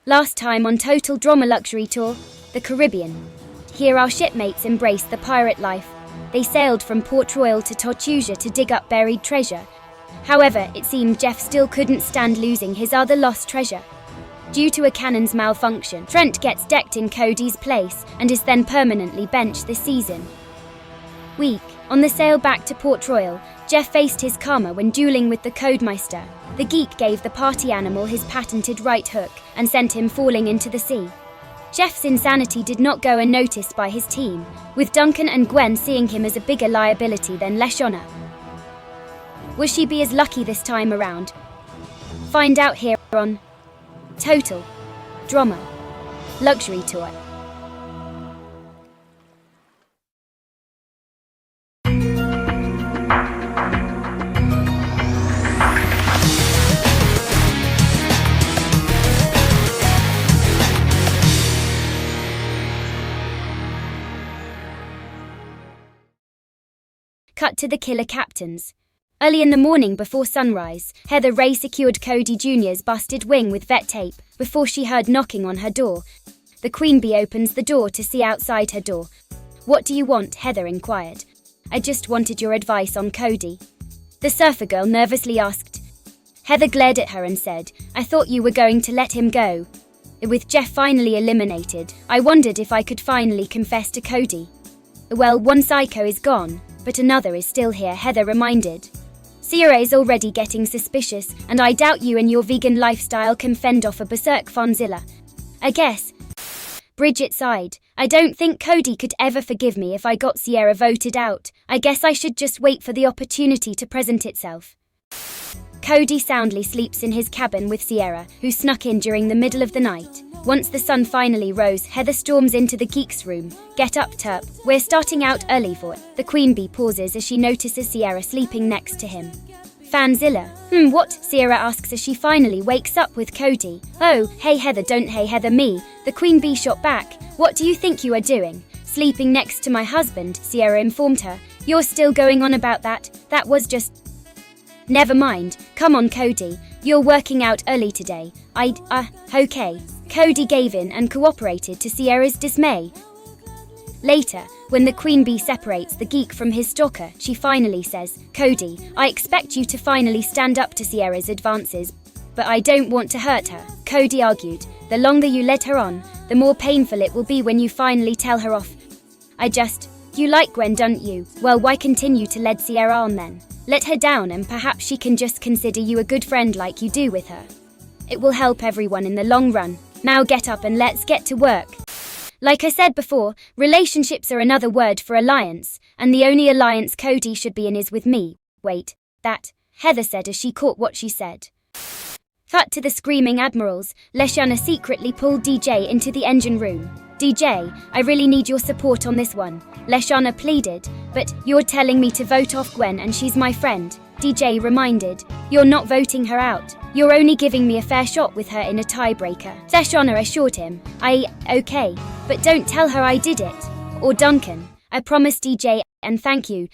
Last time on Total Drama Luxury Tour, the Caribbean. Here our shipmates embraced the pirate life. They sailed from Port Royal to Tortuga to dig up buried treasure. However, it seemed Jeff still couldn't stand losing his other lost treasure. Due to a cannon's malfunction, Trent gets decked in Cody's place and is then permanently benched this season. Week. On the sail back to Port Royal, Jeff faced his karma when dueling with the Codemeister. The geek gave the party animal his patented right hook and sent him falling into the sea. Jeff's insanity did not go unnoticed by his team, with Duncan and Gwen seeing him as a bigger liability than Leshonna. Will she be as lucky this time around? Find out here on Total Drama Luxury Tour. Cut to the killer captains. Early in the morning before sunrise, Heather Ray secured Cody Jr.'s busted wing with vet tape before she heard knocking on her door. The queen bee opens the door to see outside her door. "What do you want?" Heather inquired. "I just wanted your advice on Cody," the surfer girl nervously asked. Heather glared at her and said, "I thought you were going to let him go." With Jeff finally eliminated, I wondered if I could finally confess to Cody. "Well, one psycho is gone, but another is still here," Heather reminded. "Sierra is already getting suspicious, and I doubt you and your vegan lifestyle can fend off a berserk Fonzilla. I guess." Bridget sighed. "I don't think Cody could ever forgive me if I got Sierra voted out. I guess I should just wait for the opportunity to present itself." Cody soundly sleeps in his cabin with Sierra, who snuck in during the middle of the night. Once the sun finally rose, Heather storms into the geek's room. "Get up, Terp. We're starting out early for it." The queen bee pauses as she notices Sierra sleeping next to him. "Fanzilla." What?" Sierra asks as she finally wakes up with Cody. "Oh, hey Heather, don't hey Heather me." The queen bee shot back. "What do you think you are doing? Sleeping next to my husband," Sierra informed her. "You're still going on about that? That was just..." "Never mind. Come on, Cody. You're working out early today." Okay." Cody gave in and cooperated to Sierra's dismay. Later, when the queen bee separates the geek from his stalker, she finally says, "Cody, I expect you to finally stand up to Sierra's advances, but I don't want to hurt her." Cody argued, "The longer you let her on, the more painful it will be when you finally tell her off." You like Gwen, don't you? Well, why continue to lead Sierra on then? Let her down and perhaps she can just consider you a good friend like you do with her. It will help everyone in the long run. Now get up and let's get to work." Like I said before, relationships are another word for alliance, and the only alliance Cody should be in is with me. "Wait, that," Heather said as she caught what she said. Cut to the screaming admirals. Leshonna secretly pulled DJ into the engine room. "DJ, I really need your support on this one," Leshonna pleaded. "But you're telling me to vote off Gwen and she's my friend," DJ reminded. "You're not voting her out. You're only giving me a fair shot with her in a tiebreaker," Leshonna assured him. Okay, but don't tell her I did it. Or Duncan. I promise, DJ, and thank you."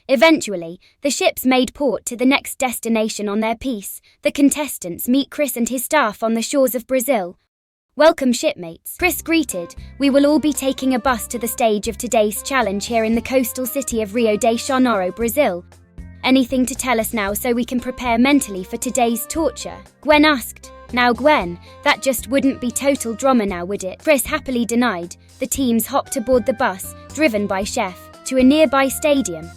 Eventually, the ships made port to the next destination on their piece. The contestants meet Chris and his staff on the shores of Brazil. "Welcome, shipmates," Chris greeted. "We will all be taking a bus to the stage of today's challenge here in the coastal city of Rio de Janeiro, Brazil. Anything to tell us now so we can prepare mentally for today's torture?" Gwen asked. "Now Gwen, that just wouldn't be total drama now, would it?" Chris happily denied. The teams hopped aboard the bus, driven by Chef, to a nearby stadium.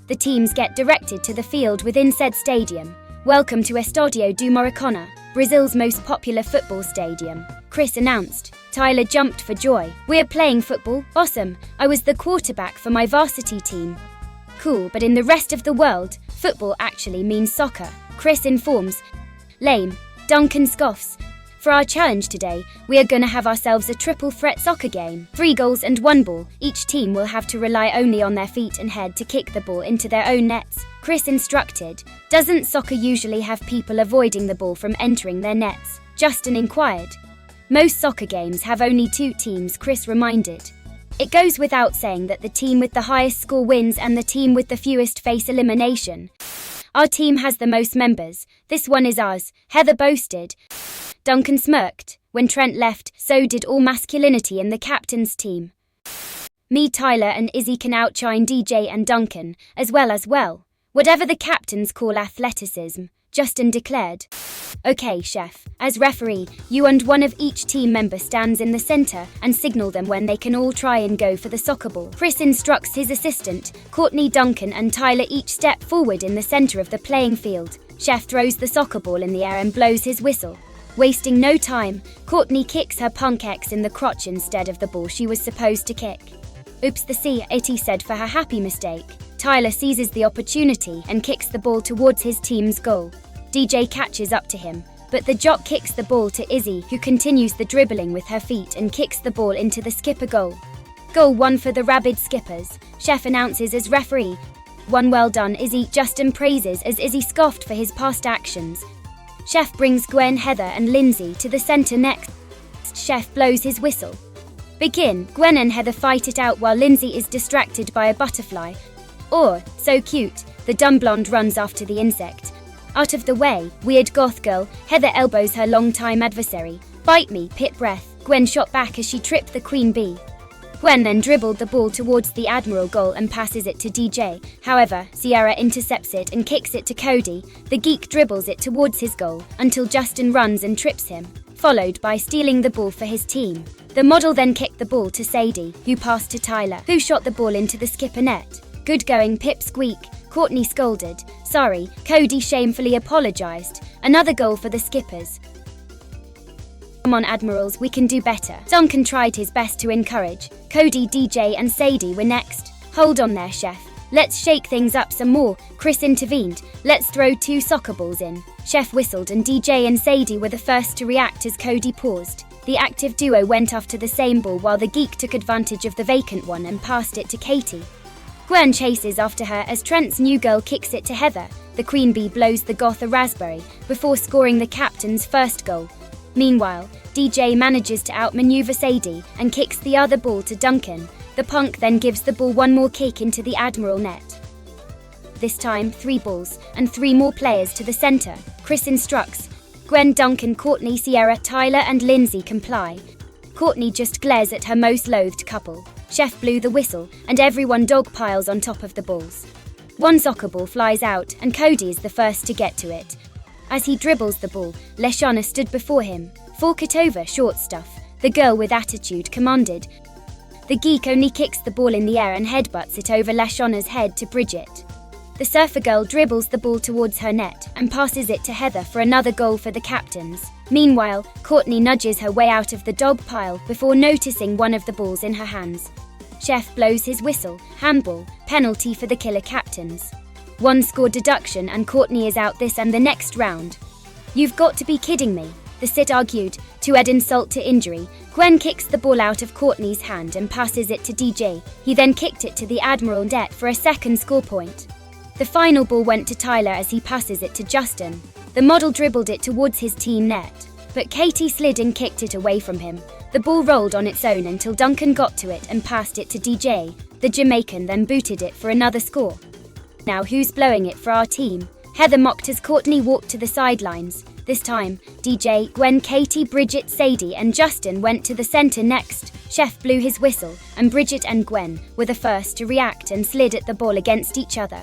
The teams get directed to the field within said stadium. "Welcome to Estádio do Maracana, Brazil's most popular football stadium," Chris announced. Tyler jumped for joy. "We're playing football? Awesome. I was the quarterback for my varsity team." "Cool, but in the rest of the world, football actually means soccer," Chris informs. "Lame," Duncan scoffs. "For our challenge today, we are gonna have ourselves a triple threat soccer game. 3 goals and 1 ball. Each team will have to rely only on their feet and head to kick the ball into their own nets," Chris instructed. "Doesn't soccer usually have people avoiding the ball from entering their nets?" Justin inquired. "Most soccer games have only 2 teams," Chris reminded. It goes without saying that the team with the highest score wins and the team with the fewest face elimination. "Our team has the most members. This one is ours," Heather boasted. Duncan smirked. When Trent left, so did all masculinity in the captain's team. Me, Tyler and Izzy can outshine DJ and Duncan, as well. Whatever the captains call athleticism, Justin declared. Okay, chef. As referee, you and one of each team member stands in the center and signal them when they can all try and go for the soccer ball. Chris instructs his assistant, Courtney, Duncan and Tyler each step forward in the center of the playing field. Chef throws the soccer ball in the air and blows his whistle. Wasting no time, Courtney kicks her punk ex in the crotch instead of the ball she was supposed to kick. Oops, the C80 said for her happy mistake. Tyler seizes the opportunity and kicks the ball towards his team's goal. DJ catches up to him, but the jock kicks the ball to Izzy, who continues the dribbling with her feet and kicks the ball into the skipper goal. Goal 1 for the rabid skippers, Chef announces as referee. One well done, Izzy. Justin praises as Izzy scoffed for his past actions. Chef brings Gwen, Heather and Lindsay to the center next. Chef blows his whistle. Begin. Gwen and Heather fight it out while Lindsay is distracted by a butterfly. Or, so cute, the dumb blonde runs after the insect. Out of the way, weird goth girl, Heather elbows her longtime adversary. Bite me, pit breath. Gwen shot back as she tripped the queen bee. Gwen then dribbled the ball towards the Admiral goal and passes it to DJ. However, Sierra intercepts it and kicks it to Cody. The geek dribbles it towards his goal until Justin runs and trips him, followed by stealing the ball for his team. The model then kicked the ball to Sadie, who passed to Tyler, who shot the ball into the skipper net. Good going, Pip squeak. Courtney scolded. Sorry, Cody shamefully apologized. Another goal for the skippers. Come on, Admirals, we can do better. Duncan tried his best to encourage. Cody, DJ and Sadie were next. Hold on there, chef. Let's shake things up some more. Chris intervened. Let's throw 2 soccer balls in. Chef whistled and DJ and Sadie were the first to react as Cody paused. The active duo went after the same ball while the geek took advantage of the vacant one and passed it to Katie. Gwen chases after her as Trent's new girl kicks it to Heather. The queen bee blows the goth a raspberry before scoring the captain's first goal. Meanwhile, DJ manages to outmaneuver Sadie and kicks the other ball to Duncan. The punk then gives the ball one more kick into the Admiral net. This time, 3 balls and 3 more players to the center. Chris instructs. Gwen, Duncan, Courtney, Sierra, Tyler and Lindsay comply. Courtney just glares at her most loathed couple. Chef blew the whistle and everyone dogpiles on top of the balls. 1 soccer ball flies out and Cody is the first to get to it. As he dribbles the ball, Leshana stood before him. Fork it over, short stuff, the girl with attitude commanded. The geek only kicks the ball in the air and headbutts it over Leshana's head to Bridget. The surfer girl dribbles the ball towards her net and passes it to Heather for another goal for the captains. Meanwhile, Courtney nudges her way out of the dog pile before noticing one of the balls in her hands. Chef blows his whistle. Handball, penalty for the killer captains. 1 score deduction and Courtney is out this and the next round. You've got to be kidding me, the Sit argued. To add insult to injury, Gwen kicks the ball out of Courtney's hand and passes it to DJ. He then kicked it to the Admiral net for a second score point. The final ball went to Tyler as he passes it to Justin. The model dribbled it towards his team net, but Katie slid and kicked it away from him. The ball rolled on its own until Duncan got to it and passed it to DJ. The Jamaican then booted it for another score. Now who's blowing it for our team? Heather mocked as Courtney walked to the sidelines. This time, DJ, Gwen, Katie, Bridget, Sadie and Justin went to the center next. Chef blew his whistle and Bridget and Gwen were the first to react and slid at the ball against each other.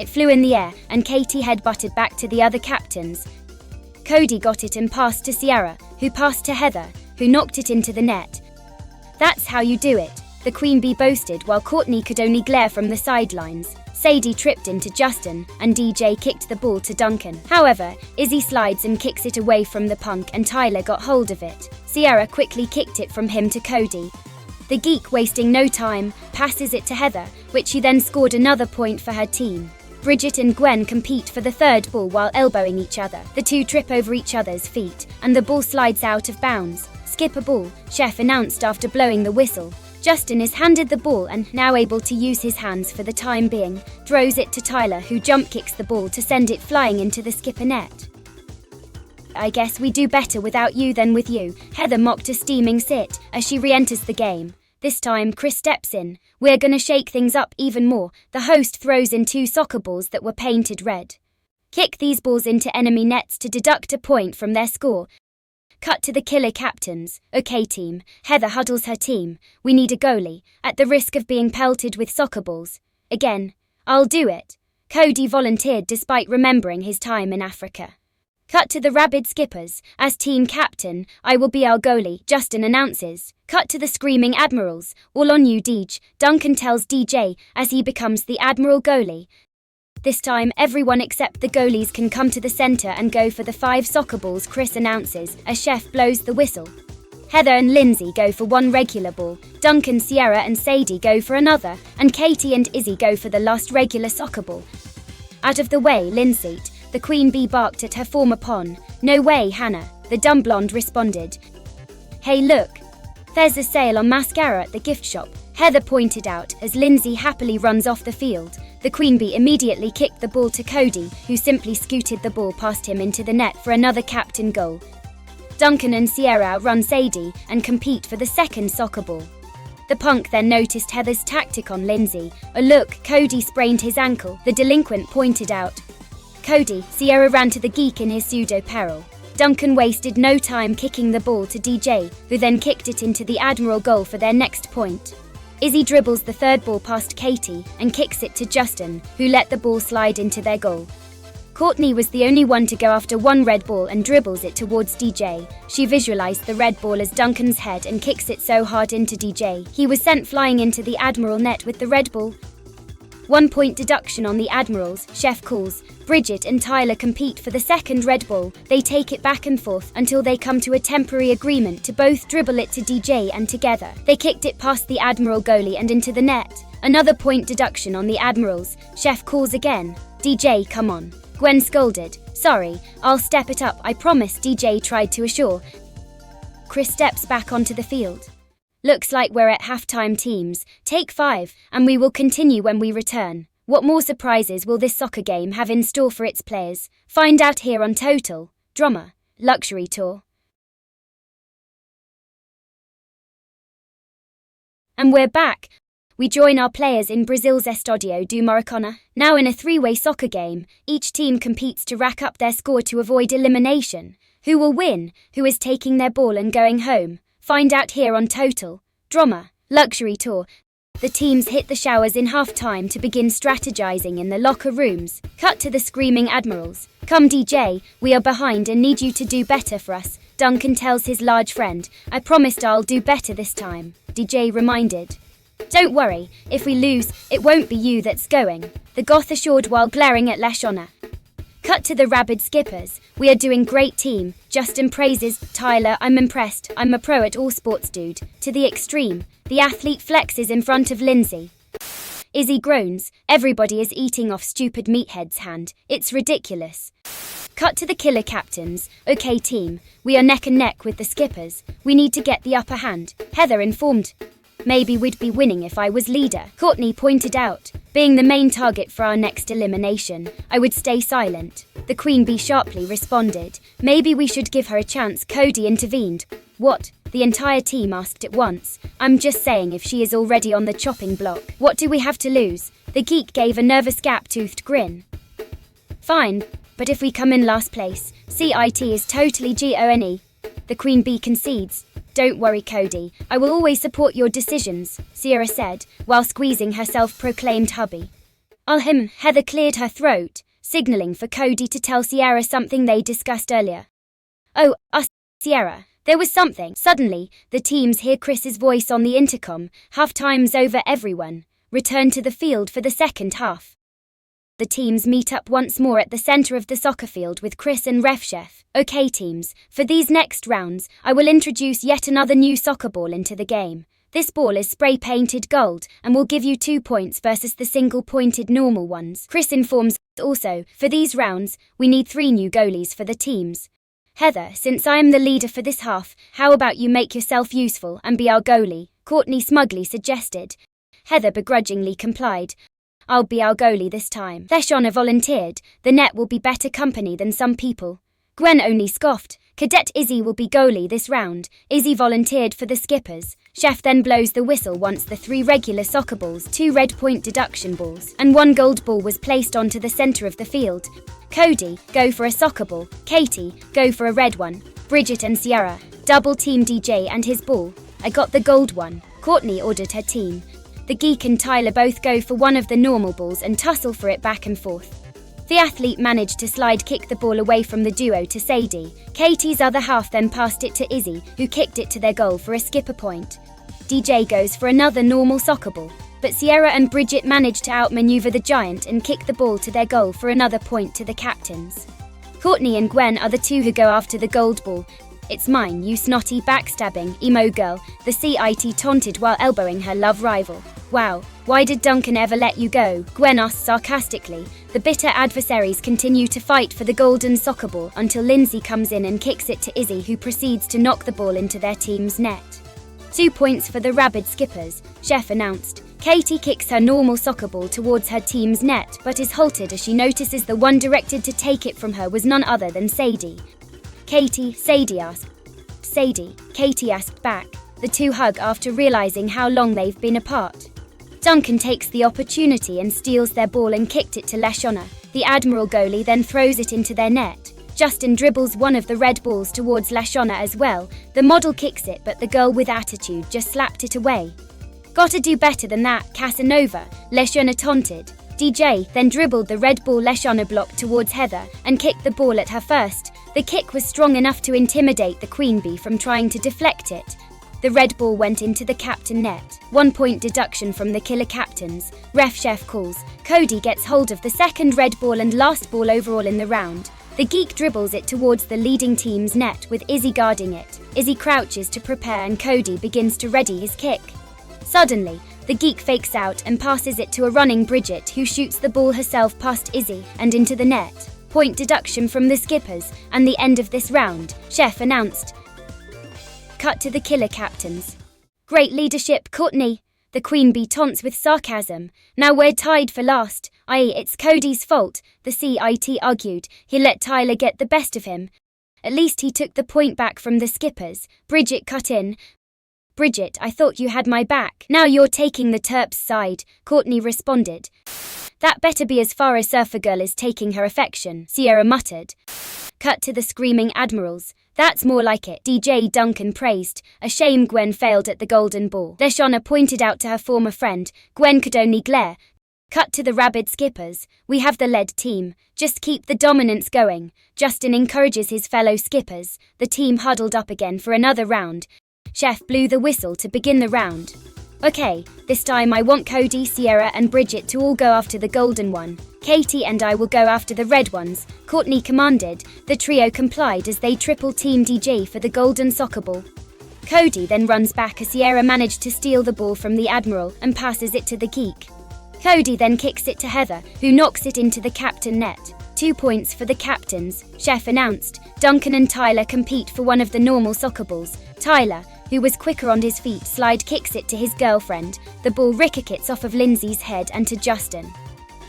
It flew in the air and Katie headbutted back to the other captains. Cody got it and passed to Sierra, who passed to Heather, who knocked it into the net. That's how you do it, the queen bee boasted while Courtney could only glare from the sidelines. Sadie tripped into Justin and DJ kicked the ball to Duncan. However, Izzy slides and kicks it away from the punk and Tyler got hold of it. Sierra quickly kicked it from him to Cody. The geek, wasting no time, passes it to Heather, which she then scored another point for her team. Bridget and Gwen compete for the 3rd ball while elbowing each other. The 2 trip over each other's feet and the ball slides out of bounds. Skip a ball, Chef announced after blowing the whistle. Justin is handed the ball and, now able to use his hands for the time being, throws it to Tyler, who jump kicks the ball to send it flying into the skipper net. I guess we do better without you than with you, Heather mocked a steaming Sit as she re-enters the game. This time, Chris steps in. We're gonna shake things up even more. The host throws in 2 soccer balls that were painted red. Kick these balls into enemy nets to deduct a point from their score. Cut to the killer captains. Okay team, Heather huddles her team. We need a goalie, at the risk of being pelted with soccer balls. Again, I'll do it. Cody volunteered despite remembering his time in Africa. Cut to the rabid skippers. As team captain, I will be our goalie, Justin announces. Cut to the screaming admirals. All on you, Deej, Duncan tells DJ as he becomes the admiral goalie. This time, everyone except the goalies can come to the center and go for the 5 soccer balls, Chris announces as Chef blows the whistle. Heather and Lindsay go for 1 regular ball. Duncan, Sierra and Sadie go for another, and Katie and Izzy go for the last regular soccer ball. Out of the way, Lindsay, the queen bee, barked at her former pawn. No way, Hannah, the dumb blonde responded. Hey look, there's a sale on mascara at the gift shop, Heather pointed out as Lindsay happily runs off the field. The queen bee immediately kicked the ball to Cody, who simply scooted the ball past him into the net for another captain goal. Duncan and Sierra outrun Sadie and compete for the second soccer ball. The punk then noticed Heather's tactic on Lindsay. Oh look, Cody sprained his ankle, the delinquent pointed out. Cody, Sierra ran to the geek in his pseudo-peril. Duncan wasted no time kicking the ball to DJ, who then kicked it into the Admiral goal for their next point. Izzy dribbles the third ball past Katie and kicks it to Justin, who let the ball slide into their goal. Courtney was the only one to go after 1 red ball and dribbles it towards DJ. She visualized the red ball as Duncan's head and kicks it so hard into DJ. He was sent flying into the Admiral net with the red ball. 1 point deduction on the Admirals, Chef calls. Bridget and Tyler compete for the second red ball. They take it back and forth until they come to a temporary agreement to both dribble it to DJ, and together they kicked it past the Admiral goalie and into the net. Another point deduction on the Admirals, Chef calls again. DJ, come on. Gwen scolded. Sorry, I'll step it up, I promise, DJ tried to assure. Chris steps back onto the field. Looks like we're at halftime, teams. Take 5, and we will continue when we return. What more surprises will this soccer game have in store for its players? Find out here on Total Drama Luxury Tour. And we're back. We join our players in Brazil's Estadio do Maracanã. Now in a 3-way soccer game, each team competes to rack up their score to avoid elimination. Who will win? Who is taking their ball and going home? Find out here on Total Drama Luxury Tour. The teams hit the showers in half-time to begin strategizing in the locker rooms. Cut to the screaming admirals. Come DJ, we are behind and need you to do better for us. Duncan tells his large friend. I promised I'll do better this time, DJ reminded. Don't worry, if we lose, it won't be you that's going, the goth assured while glaring at Lashona. Cut to the rabid skippers. We are doing great team. Justin praises. Tyler, I'm impressed. I'm a pro at all sports, dude. To the extreme. The athlete flexes in front of Lindsay. Izzy groans. Everybody is eating off stupid meathead's hand. It's ridiculous. Cut to the killer captains. Okay team, we are neck and neck with the skippers. We need to get the upper hand. Heather informed. Maybe we'd be winning if I was leader, Courtney pointed out. Being the main target for our next elimination, I would stay silent. The queen bee sharply responded. Maybe we should give her a chance, Cody intervened. What? The entire team asked at once. I'm just saying, if she is already on the chopping block, what do we have to lose? The geek gave a nervous gap-toothed grin. Fine, but if we come in last place, CIT is totally GONE. The queen bee concedes. Don't worry, Cody, I will always support your decisions, Sierra said, while squeezing her self-proclaimed hubby. Heather cleared her throat, signaling for Cody to tell Sierra something they discussed earlier. Oh, Sierra, there was something. Suddenly, the teams hear Chris's voice on the intercom. Half-time's over, everyone. Return to the field for the second half. The teams meet up once more at the center of the soccer field with Chris and Ref Chef. Okay teams, for these next rounds, I will introduce yet another new soccer ball into the game. This ball is spray-painted gold and will give you 2 points versus the single-pointed normal ones. Chris informs also, for these rounds, we need 3 new goalies for the teams. Heather, since I am the leader for this half, how about you make yourself useful and be our goalie? Courtney smugly suggested. Heather begrudgingly complied. I'll be our goalie this time. Lashona volunteered. The net will be better company than some people. Gwen only scoffed. Cadet Izzy will be goalie this round. Izzy volunteered for the skippers. Chef then blows the whistle once the 3 regular soccer balls, 2 red point deduction balls, and 1 gold ball was placed onto the center of the field. Cody, go for a soccer ball. Katie, go for a red one. Bridget and Sierra, double team DJ and his ball. I got the gold one, Courtney ordered her team. The Geek and Tyler both go for one of the normal balls and tussle for it back and forth. The athlete managed to slide kick the ball away from the duo to Sadie. Katie's other half then passed it to Izzy, who kicked it to their goal for a skipper point. DJ goes for another normal soccer ball, but Sierra and Bridget managed to outmaneuver the giant and kick the ball to their goal for another point to the captains. Courtney and Gwen are the two who go after the gold ball. "It's mine, you snotty backstabbing emo girl," the CIT taunted while elbowing her love rival. "Wow, why did Duncan ever let you go?" Gwen asks sarcastically. The bitter adversaries continue to fight for the golden soccer ball until Lindsay comes in and kicks it to Izzy, who proceeds to knock the ball into their team's net. 2 points for the rabid skippers, Chef announced. Katie kicks her normal soccer ball towards her team's net but is halted as she notices the one directed to take it from her was none other than Sadie. Sadie asked. Sadie, Katie asked back. The two hug after realizing how long they've been apart. Duncan takes the opportunity and steals their ball and kicked it to Leshona. The Admiral goalie then throws it into their net. Justin dribbles one of the red balls towards Leshona as well. The model kicks it, but the girl with attitude just slapped it away. "Gotta do better than that, Casanova," Leshona taunted. DJ then dribbled the red ball Leshona blocked towards Heather and kicked the ball at her first. The kick was strong enough to intimidate the queen bee from trying to deflect it. The red ball went into the captain net. 1 point deduction from the killer captains. Ref Chef calls. Cody gets hold of the second red ball and last ball overall in the round. The Geek dribbles it towards the leading team's net with Izzy guarding it. Izzy crouches to prepare and Cody begins to ready his kick. Suddenly, the Geek fakes out and passes it to a running Bridget, who shoots the ball herself past Izzy and into the net. Point deduction from the skippers, and the end of this round, Chef announced. Cut to the killer captains. "Great leadership, Courtney," the queen bee taunts with sarcasm. "Now we're tied for last, i.e. it's Cody's fault," the CIT argued. "He let Tyler get the best of him. At least he took the point back from the skippers." Bridget cut in. "Bridget, I thought you had my back. Now you're taking the Terps' side," Courtney responded. "That better be as far as Surfer Girl is taking her affection," Sierra muttered. Cut to the screaming admirals. "That's more like it," DJ Duncan praised. "A shame Gwen failed at the golden ball." Leshona pointed out to her former friend. Gwen could only glare. Cut to the rabid skippers. "We have the lead team. Just keep the dominance going." Justin encourages his fellow skippers. The team huddled up again for another round. Chef blew the whistle to begin the round. "Okay, this time I want Cody, Sierra and Bridget to all go after the golden one. Katie and I will go after the red ones," Courtney commanded. The trio complied as they triple team DJ for the golden soccer ball. Cody then runs back as Sierra managed to steal the ball from the Admiral and passes it to the Geek. Cody then kicks it to Heather, who knocks it into the captain net. 2 points for the captains, Chef announced. Duncan and Tyler compete for one of the normal soccer balls. Tyler, who was quicker on his feet, slide kicks it to his girlfriend. The ball ricochets off of Lindsay's head and to Justin.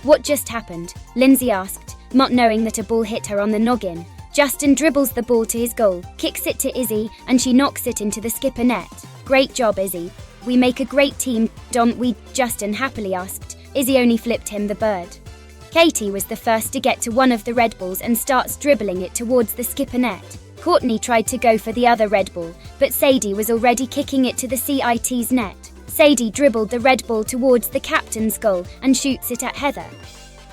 "What just happened?" Lindsay asked, not knowing that a ball hit her on the noggin. Justin dribbles the ball to his goal, kicks it to Izzy, and she knocks it into the skipper net. "Great job, Izzy. We make a great team, don't we?" Justin happily asked. Izzy only flipped him the bird. Katie was the first to get to one of the red balls and starts dribbling it towards the skipper net. Courtney tried to go for the other red ball, but Sadie was already kicking it to the CIT's net. Sadie dribbled the red ball towards the captain's goal and shoots it at Heather.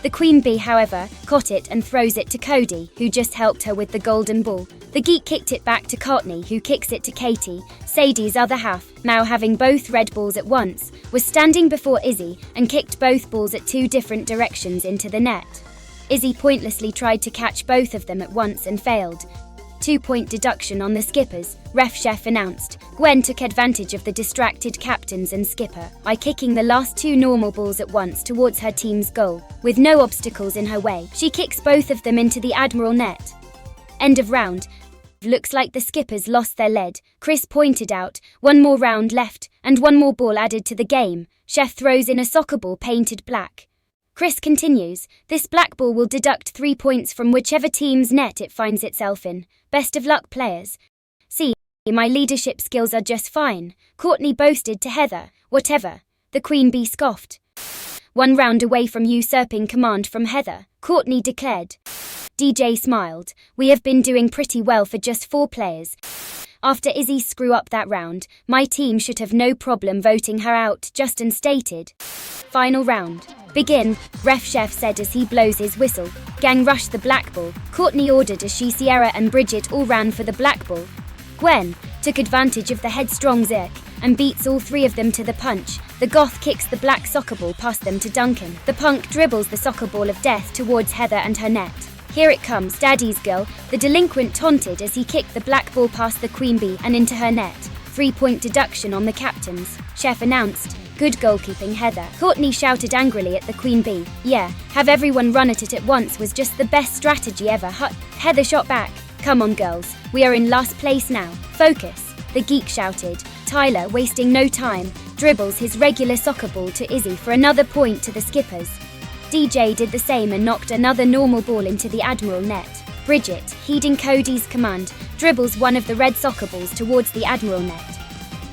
The queen bee, however, caught it and throws it to Cody, who just helped her with the golden ball. The Geek kicked it back to Courtney, who kicks it to Katie. Sadie's other half, now having both red balls at once, was standing before Izzy and kicked both balls at 2 different directions into the net. Izzy pointlessly tried to catch both of them at once and failed. 2 point deduction on the skippers, Ref Chef announced. Gwen took advantage of the distracted captains and skipper by kicking the last 2 normal balls at once towards her team's goal. With no obstacles in her way, she kicks both of them into the Admiral net. End of round. "Looks like the skippers lost their lead," Chris pointed out. "One more round left, and one more ball added to the game." Chef throws in a soccer ball painted black. Chris continues, "This black ball will deduct 3 points from whichever team's net it finds itself in. Best of luck, players." "See, my leadership skills are just fine," Courtney boasted to Heather. "Whatever," the queen bee scoffed. "1 round away from usurping command from Heather," Courtney declared. DJ smiled. We have been doing pretty well for just 4 players. After Izzy screw up that round, my team should have no problem voting her out, Justin stated. Final round. Begin, ref chef said as he blows his whistle. Gang rushed the black ball. Courtney ordered as Sierra and Bridget all ran for the black ball. Gwen took advantage of the headstrong Zirk and beats all 3 of them to the punch. The goth kicks the black soccer ball past them to Duncan. The punk dribbles the soccer ball of death towards Heather and her net. Here it comes, Daddy's girl. The delinquent taunted as he kicked the black ball past the queen bee and into her net. 3-point deduction on the captains, chef announced. Good goalkeeping, Heather. Courtney shouted angrily at the queen bee. Yeah, have everyone run at it at once was just the best strategy ever. Heather shot back. Come on, girls. We are in last place now. Focus, the geek shouted. Tyler, wasting no time, dribbles his regular soccer ball to Izzy for another point to the skippers. DJ did the same and knocked another normal ball into the Admiral net. Bridget, heeding Cody's command, dribbles one of the red soccer balls towards the Admiral net.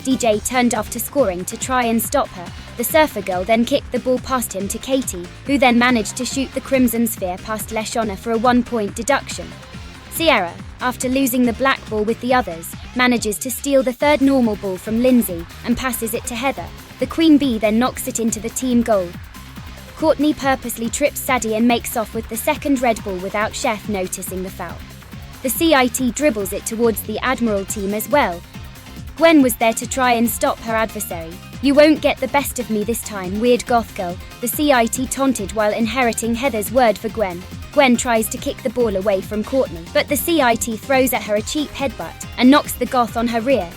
DJ turned off to scoring to try and stop her. The surfer girl then kicked the ball past him to Katie, who then managed to shoot the crimson sphere past Leshona for a 1-point deduction. Sierra, after losing the black ball with the others, manages to steal the 3rd normal ball from Lindsay and passes it to Heather. The queen bee then knocks it into the team goal. Courtney purposely trips Sadie and makes off with the 2nd red ball without Chef noticing the foul. The CIT dribbles it towards the Admiral team as well. Gwen was there to try and stop her adversary. You won't get the best of me this time, weird goth girl, the CIT taunted while inheriting Heather's word for Gwen. Gwen tries to kick the ball away from Courtney, but the CIT throws at her a cheap headbutt and knocks the goth on her rear.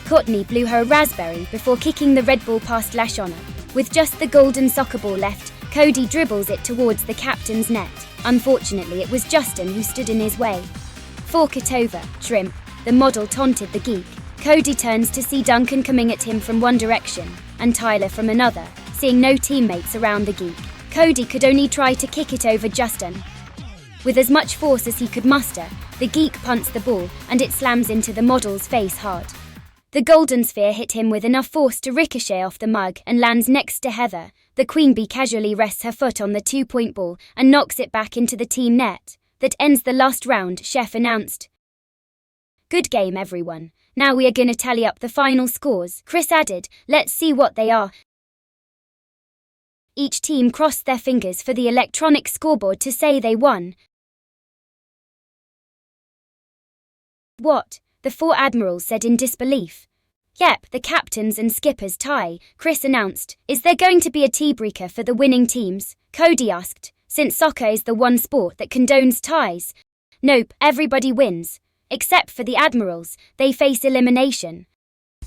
Courtney blew her a raspberry before kicking the red ball past Lashona. With just the golden soccer ball left, Cody dribbles it towards the captain's net. Unfortunately, it was Justin who stood in his way. Fork it over, shrimp, the model taunted the geek. Cody turns to see Duncan coming at him from one direction, and Tyler from another, seeing no teammates around the geek. Cody could only try to kick it over Justin. With as much force as he could muster, the geek punts the ball, and it slams into the model's face hard. The golden sphere hit him with enough force to ricochet off the mug and lands next to Heather. The queen bee casually rests her foot on the 2-point ball and knocks it back into the team net. That ends the last round, Chef announced. Good game, everyone. Now we are gonna tally up the final scores, Chris added. Let's see what they are. Each team crossed their fingers for the electronic scoreboard to say they won. What? The 4 admirals said in disbelief. Yep, the captains and skippers tie, Chris announced. Is there going to be a tiebreaker for the winning teams? Cody asked, since soccer is the one sport that condones ties. Nope, everybody wins. Except for the admirals, they face elimination.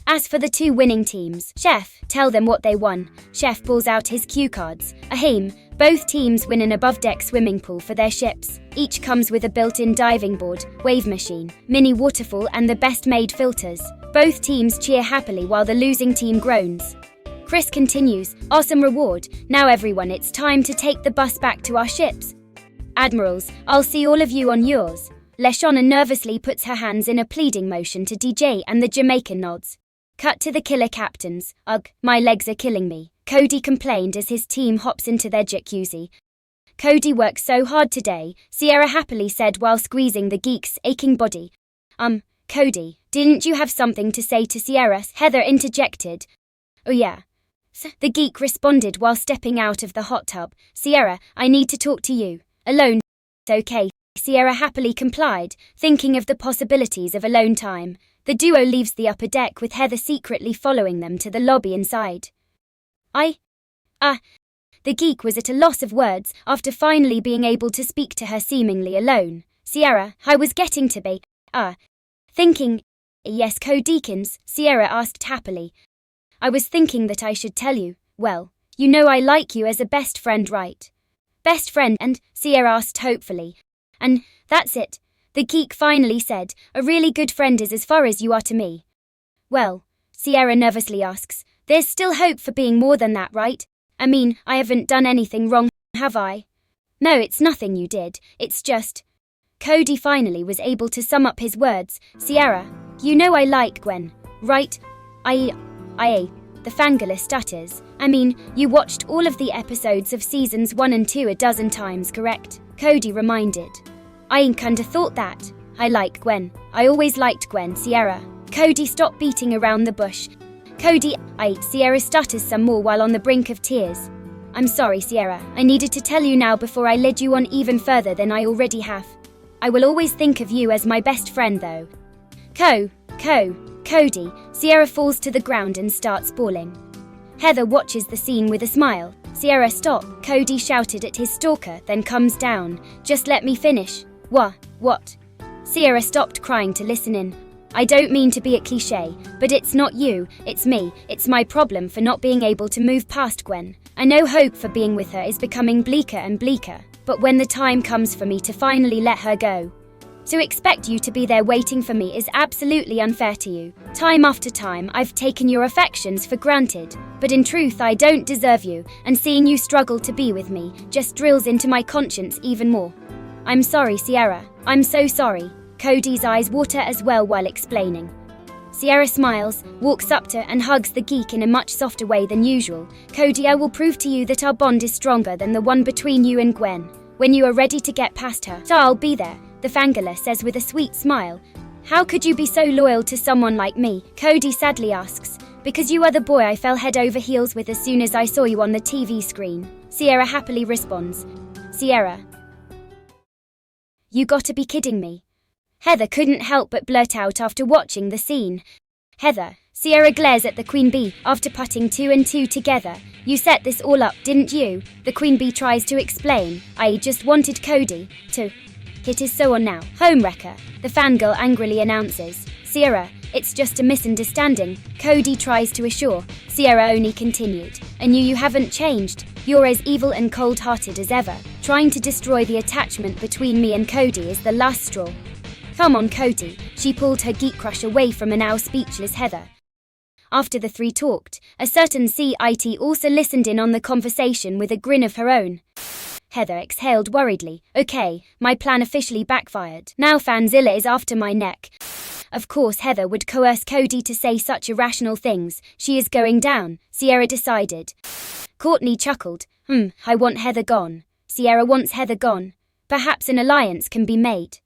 As for the 2 winning teams, Chef, tell them what they won. Chef pulls out his cue cards. Ahem, both teams win an above-deck swimming pool for their ships. Each comes with a built-in diving board, wave machine, mini waterfall and the best-made filters. Both teams cheer happily while the losing team groans. Chris continues, awesome reward. Now everyone, it's time to take the bus back to our ships. Admirals, I'll see all of you on yours. Leshona nervously puts her hands in a pleading motion to DJ and the Jamaican nods. Cut to the killer captains. Ugh, my legs are killing me, Cody complained as his team hops into their jacuzzi. Cody worked so hard today, Sierra happily said while squeezing the geek's aching body. Cody, didn't you have something to say to Sierra? Heather interjected. Oh yeah. The geek responded while stepping out of the hot tub. Sierra, I need to talk to you. Alone. Okay. Sierra happily complied, thinking of the possibilities of alone time. The duo leaves the upper deck with Heather secretly following them to the lobby inside. The geek was at a loss of words after finally being able to speak to her seemingly alone. Sierra, I was getting to be, thinking. Yes, co-deacons, Sierra asked happily. I was thinking that I should tell you, well, you know I like you as a best friend, right? Best friend, and Sierra asked hopefully. And that's it. The geek finally said, a really good friend is as far as you are to me. Well, Sierra nervously asks, there's still hope for being more than that, right? I mean, I haven't done anything wrong, have I? No, it's nothing you did, it's just... Cody finally was able to sum up his words. Sierra, you know I like Gwen, right? The Fangirl stutters. I mean, you watched all of the episodes of seasons 1 and 2 a dozen times, correct? Cody reminded. I kinda thought that. I like Gwen. I always liked Gwen, Sierra. Cody, stop beating around the bush. Cody, Sierra stutters some more while on the brink of tears. I'm sorry, Sierra. I needed to tell you now before I led you on even further than I already have. I will always think of you as my best friend, though. Cody. Sierra falls to the ground and starts bawling. Heather watches the scene with a smile. Sierra, stop, Cody shouted at his stalker, then comes down. Just let me finish. What? Sierra stopped crying to listen in. I don't mean to be a cliche, but it's not you, it's me. It's my problem for not being able to move past Gwen. I know hope for being with her is becoming bleaker and bleaker, but when the time comes for me to finally let her go, to expect you to be there waiting for me is absolutely unfair to you. Time after time, I've taken your affections for granted, but in truth I don't deserve you, and seeing you struggle to be with me just drills into my conscience even more. I'm sorry, Sierra. I'm so sorry. Cody's eyes water as well while explaining. Sierra smiles, walks up to and hugs the geek in a much softer way than usual. Cody, I will prove to you that our bond is stronger than the one between you and Gwen. When you are ready to get past her, so I'll be there, the Fangirl says with a sweet smile. How could you be so loyal to someone like me? Cody sadly asks. Because you are the boy I fell head over heels with as soon as I saw you on the TV screen. Sierra happily responds. Sierra. You gotta be kidding me. Heather couldn't help but blurt out after watching the scene. Heather, Sierra glares at the Queen Bee after putting 2 and 2 together. You set this all up, didn't you? The Queen Bee tries to explain. I just wanted Cody to... It is so on now. Homewrecker, the Fangirl angrily announces. Sierra, it's just a misunderstanding. Cody tries to assure. Sierra only continued. I knew you haven't changed. You're as evil and cold-hearted as ever. Trying to destroy the attachment between me and Cody is the last straw. Come on, Cody. She pulled her geek crush away from a now speechless Heather. After the three talked, a certain CIT also listened in on the conversation with a grin of her own. Heather exhaled worriedly. Okay, my plan officially backfired. Now Fanzilla is after my neck. Of course Heather would coerce Cody to say such irrational things. She is going down, Sierra decided. Courtney chuckled. I want Heather gone. Sierra wants Heather gone. Perhaps an alliance can be made.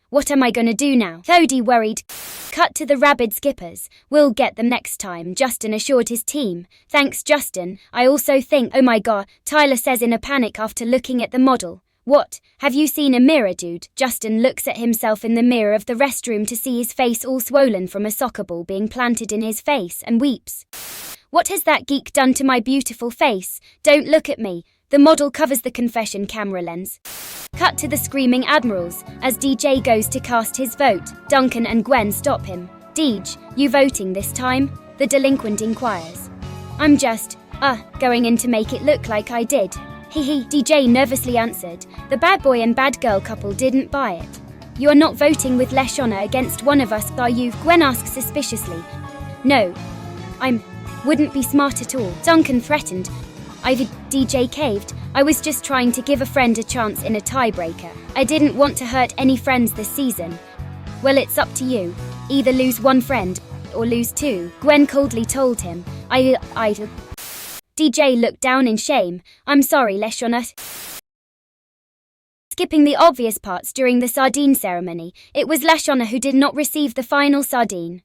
What am I gonna do now? Cody worried. Cut to the rabid skippers. We'll get them next time, Justin assured his team. Thanks, Justin. I also think, oh my god, Tyler says in a panic after looking at the model. What? Have you seen a mirror, dude? Justin looks at himself in the mirror of the restroom to see his face all swollen from a soccer ball being planted in his face and weeps. What has that geek done to my beautiful face? Don't look at me. The model covers the confession camera lens. Cut to the screaming admirals as DJ goes to cast his vote. Duncan and Gwen stop him. Deej, you voting this time? The delinquent inquires. I'm just, going in to make it look like I did. Hehe, DJ nervously answered. The bad boy and bad girl couple didn't buy it. You are not voting with Leshona against one of us, are you? Gwen asks suspiciously. No, wouldn't be smart at all. Duncan threatened. DJ caved. I was just trying to give a friend a chance in a tiebreaker. I didn't want to hurt any friends this season. Well, it's up to you. Either lose one friend or lose two, Gwen coldly told him. DJ looked down in shame. I'm sorry, Leshona. Skipping the obvious parts during the sardine ceremony, it was Leshona who did not receive the final sardine.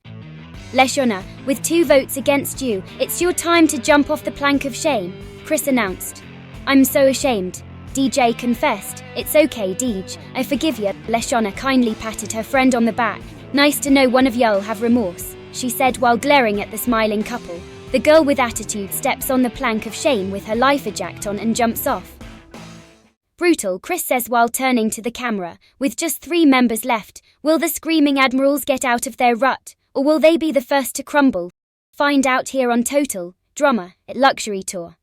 Leshona, with 2 votes against you, it's your time to jump off the plank of shame, Chris announced. I'm so ashamed. DJ confessed. It's okay, Deej. I forgive you. Leshona kindly patted her friend on the back. Nice to know one of y'all have remorse, she said while glaring at the smiling couple. The girl with attitude steps on the plank of shame with her life jacket on and jumps off. Brutal, Chris says while turning to the camera. With just 3 members left, will the screaming admirals get out of their rut, or will they be the first to crumble? Find out here on Total Drama at Luxury Tour.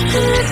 Gap-toothed